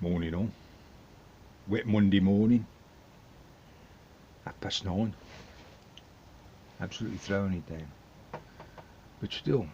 Morning all. Wet Monday morning. 9:30. Absolutely throwing it down. But still,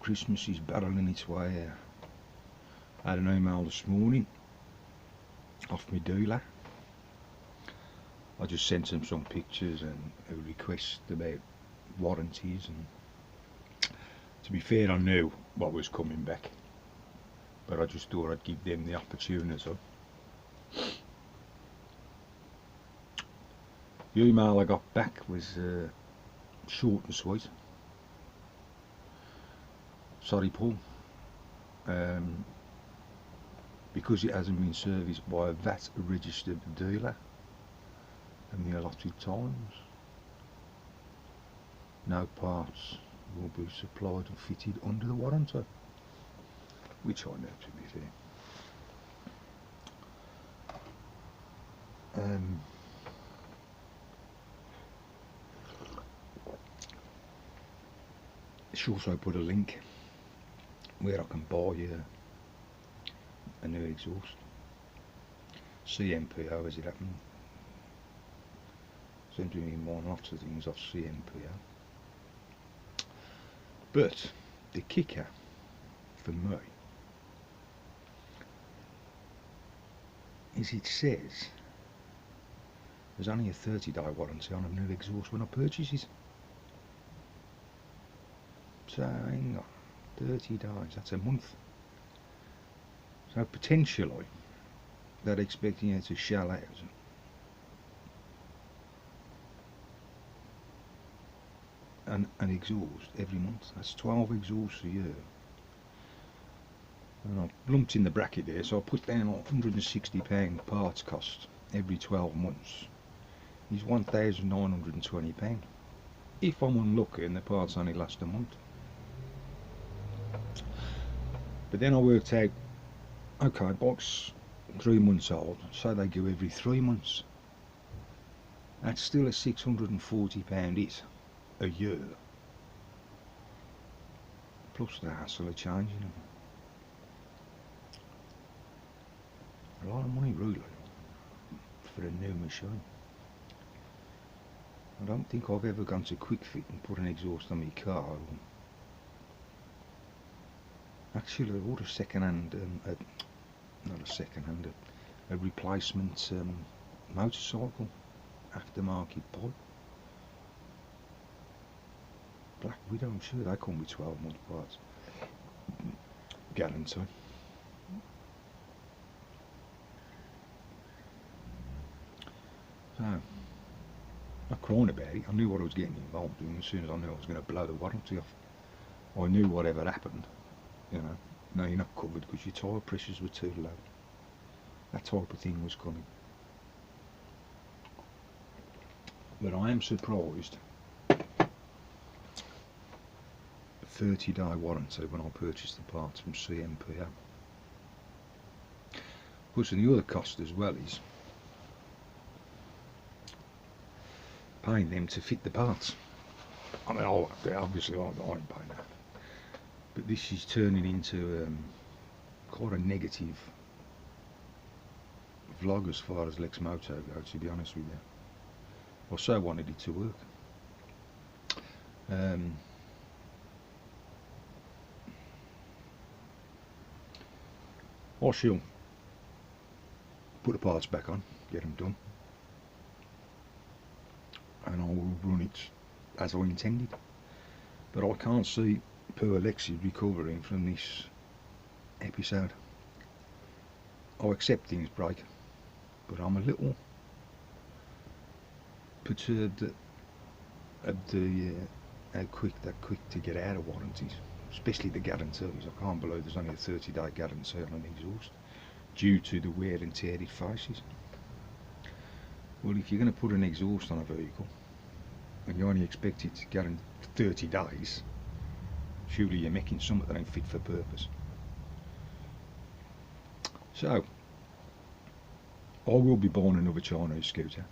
Christmas is barreling its way out. I had an email this morning off my dealer. I just sent him some pictures and a request about warranties, and to be fair, I knew what was coming back, but I just thought I'd give them the opportunity. The email I got back was short and sweet. Sorry Paul, because it hasn't been serviced by a VAT registered dealer and the allotted times, no parts will be supplied and fitted under the warranty, which I know, to be fair. She also put a link where I can buy a new exhaust, CMPO as it happened. Seem to be buying lots of things off CMPO. But the kicker for me is it says there's only a 30-day warranty on a new exhaust when I purchase it. So hang on, 30 days, that's a month. So potentially they're expecting you to shell out an exhaust every month. That's 12 exhausts a year. And I've lumped in the bracket there, so I put down like £160 parts cost every 12 months is £1,920 if I'm unlucky and the parts only last a month. But then I worked out, okay, box 3 months old, so they go every 3 months. That's still a £640 hit a year, plus the hassle of changing them. A lot of money really for a new machine. I don't think I've ever gone to Quick Fit and put an exhaust on my car. Actually, I bought a second-hand, not a second-hand, a replacement motorcycle aftermarket pod. Black Widow, I'm sure they come with 12-month parts guarantee. So, not crying about it, I knew what I was getting involved in. As soon as I knew I was going to blow the warranty off, I knew whatever happened, you know, no, you're not covered because your tyre pressures were too low. That type of thing was coming. But I am surprised 30-day warranty when I purchased the parts from CMPO. Of course, and the other cost as well is paying them to fit the parts. I mean, obviously I ain't paying that, but this is turning into quite a negative vlog as far as Lexmoto go, to be honest with you. I so wanted it to work. I shall put the parts back on, get them done, and I will run it as I intended. But I can't see poor Lexi recovering from this episode. I accept things break, but I'm a little perturbed at how quick they're quick to get out of warranties, especially the guarantees. I can't believe there's only a 30-day guarantee on an exhaust due to the wear and tear it faces. Well, if you're going to put an exhaust on a vehicle and you only expect it to guarantee 30 days, surely you're making something that ain't fit for purpose. So, I will be buying another Chinese scooter.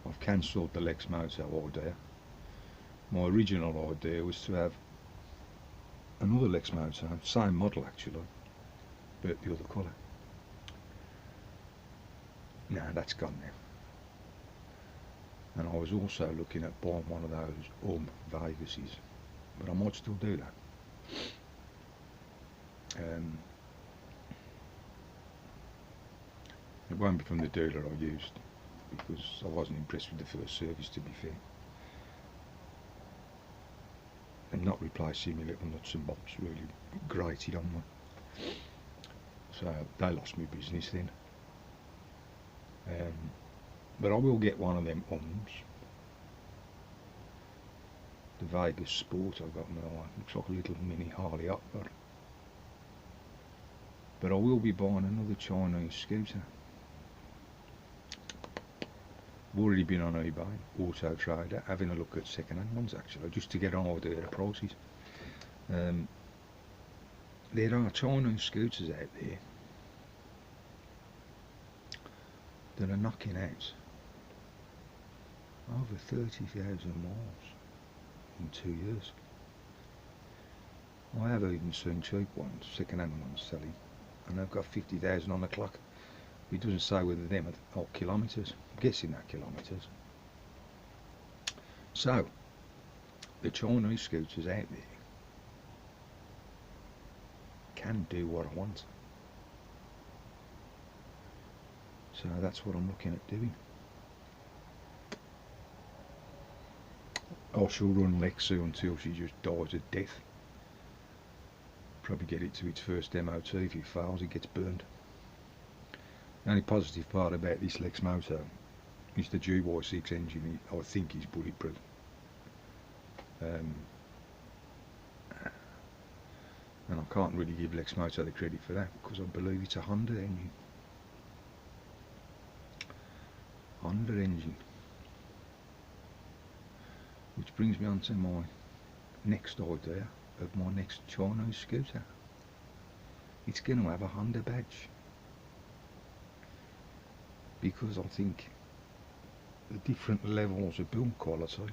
I've cancelled the Lexmoto idea. My original idea was to have another Lexmoto, same model actually, but the other colour. No, that's gone now. And I was also looking at buying one of those Vegases, but I might still do that. It won't be from the dealer I used, because I wasn't impressed with the first service, to be fair. And not replacing my little nuts and bolts really grated on me. So they lost me business then. But I will get one of them ums. The Vegas Sport I've got in my eye. Looks like a little mini Harley Upper. But I will be buying another Chinese scooter. I've already been on eBay, Auto Trader, having a look at second-hand ones actually, just to get an idea of the prices. There are Chinese scooters out there that are knocking out over 30,000 miles in 2 years. I have even seen cheap ones, second-hand ones selling, and they've got 50,000 on the clock. It doesn't say whether them are kilometres. I'm guessing they're kilometres. So, the Chinese scooters out there can do what I want. So that's what I'm looking at doing. I shall run Lexu until she just dies of death. Probably get it to its first MOT. If it fails, it gets burned. The only positive part about this Lexmoto is the GY6 engine. I think is bulletproof. And I can't really give Lexmoto the credit for that, because I believe it's a Honda engine. Honda engine. Which brings me on to my next idea of my next Chinese scooter. It's going to have a Honda badge, because I think the different levels of build quality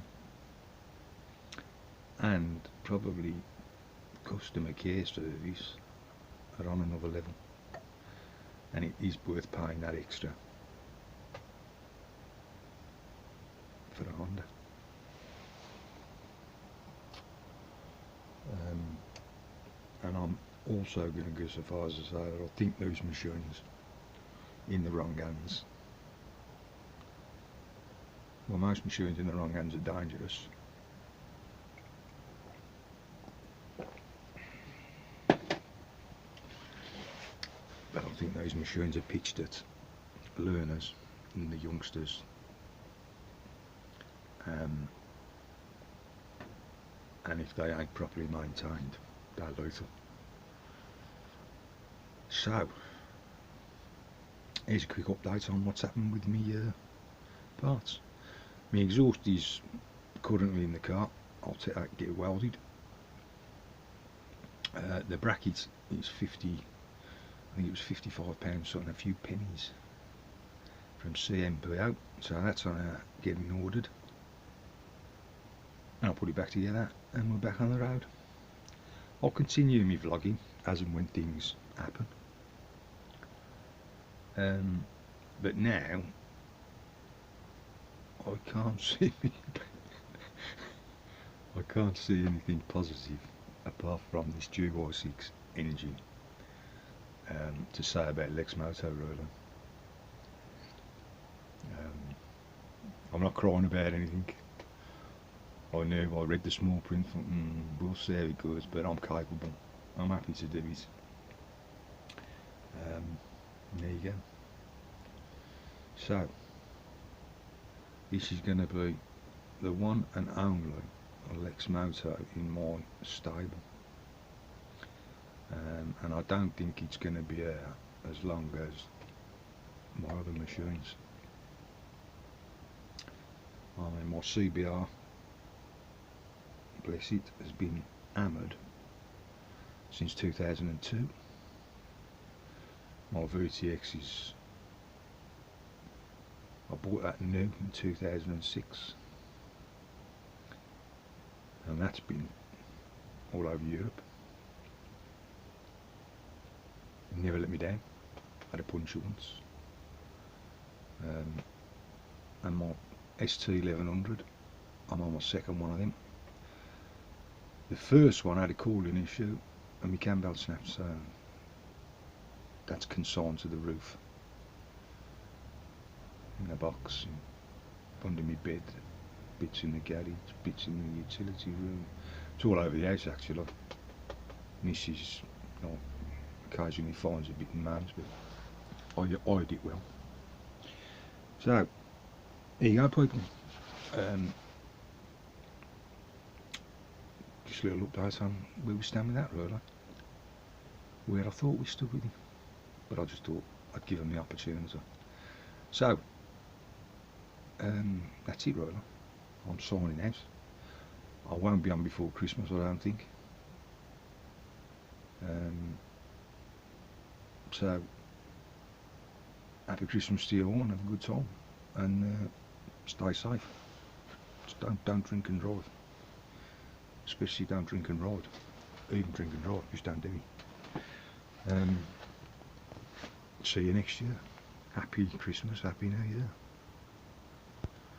and probably customer care service are on another level, and it is worth paying that extra for a Honda. And I'm also going to go so far as to say that I think those machines in the wrong hands, well, most machines in the wrong hands are dangerous. But I think those machines are pitched at learners and the youngsters. And if they ain't properly maintained, they're lethal. So, here's a quick update on what's happened with me parts. My exhaust is currently in the car. I'll take that, get it welded. The bracket is 50, I think it was £55, something, a few pennies from CMPO, so that's on getting ordered. And I'll put it back together and we're back on the road. I'll continue my vlogging as and when things happen. But now I can't see I can't see anything positive apart from this GY6 engine to say about Lexmoto really. I'm not crying about anything. I knew, I read the small print, thought, we'll see how it goes, but I'm capable. I'm happy to do it. There you go. So, this is going to be the one and only Lexmoto in my stable. And I don't think it's going to be as long as my other machines. I mean, my CBR, bless it, has been hammered since 2002. My VTX is, I bought that new in 2006, and that's been all over Europe. He never let me down. Had a puncture once. And my ST1100, I'm on my second one of them. The first one had a cooling issue and my cam belt snapped, so that's consigned to the roof in a box under my bed, bits in the garage, bits in the utility room. It's all over the house actually. Like, Mrs. Occasionally finds a bit in man's, but I hide it well. So here you go, people. Just a little update on where we stand with that roller, where I thought we stood with him, but I just thought I'd give him the opportunity. So that's it, roller. I'm signing out. I won't be on before Christmas, I don't think. So happy Christmas to you all and have a good time, and stay safe. Just don't drink and drive, especially don't drink and ride. Even drink and drive, just don't do it. See you next year. Happy Christmas, happy New Year.